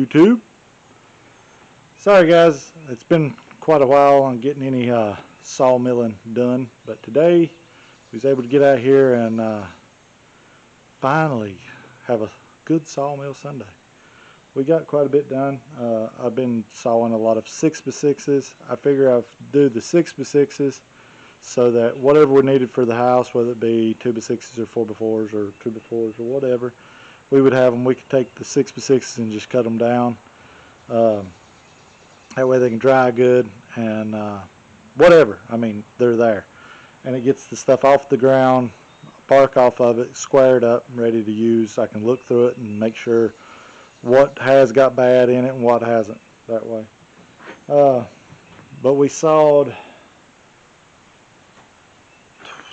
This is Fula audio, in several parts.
YouTube. Sorry guys, it's been quite a while on getting any sawmilling done, but today we was able to get out here and finally have a good sawmill Sunday. We got quite a bit done. I've been sawing a lot of 6x6s. I figure I'll do the 6x6s so that whatever we needed for the house, whether it be 2x6s or 4x4s or 2x4s or whatever, we would have them. We could take the 6x6s and just cut them down. That way they can dry good and whatever. I mean, they're there. And it gets the stuff off the ground, bark off of it, squared up, and ready to use. I can look through it and make sure what has got bad in it and what hasn't that way. But we sawed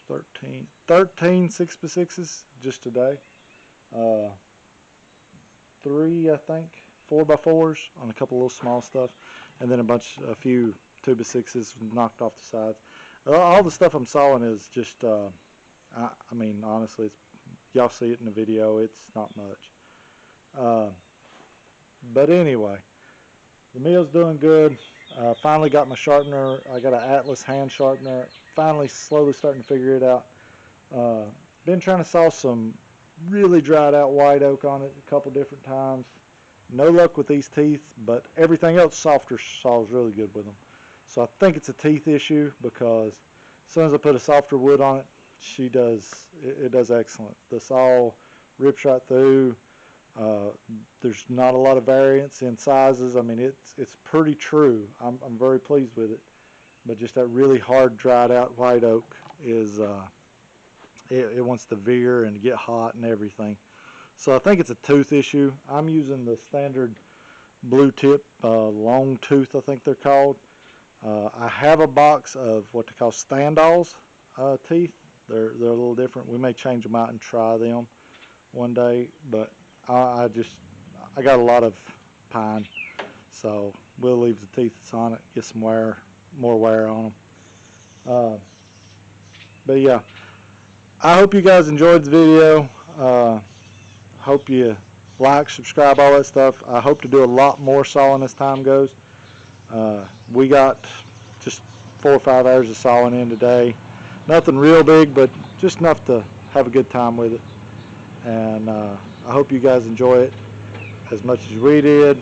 13 6x6s just today. 3 I think 4x4s on a couple little small stuff, and then a few 2x6s knocked off the sides. All the stuff I'm sawing is just I mean, honestly, y'all see it in the video, it's not much. But anyway, the mill's doing good. Finally got my sharpener. I got an Atlas hand sharpener. Finally slowly starting to figure it out. Been trying to saw some really dried out white oak on it a couple different times. No luck with these teeth, but everything else softer saws really good with them. So I think it's a teeth issue, because as soon as I put a softer wood on it, it does excellent. The saw rips right through. There's not a lot of variance in sizes. I mean, it's pretty true. I'm very pleased with it. But just that really hard dried out white oak is it wants to veer and get hot and everything. So I think it's a tooth issue. I'm using the standard blue tip long tooth, I think they're called. I have a box of what they call standalls teeth. They're a little different. We may change them out and try them one day, but I got a lot of pine, so we'll leave the teeth on it, get some more wear on them. But yeah, I hope you guys enjoyed the video. Hope you like, subscribe, all that stuff. I hope to do a lot more sawing as time goes. We got just 4 or 5 hours of sawing in today. Nothing real big, but just enough to have a good time with it. And I hope you guys enjoy it as much as we did.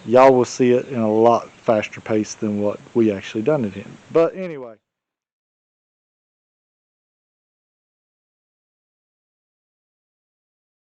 Y'all will see it in a lot faster pace than what we actually done it in. But anyway.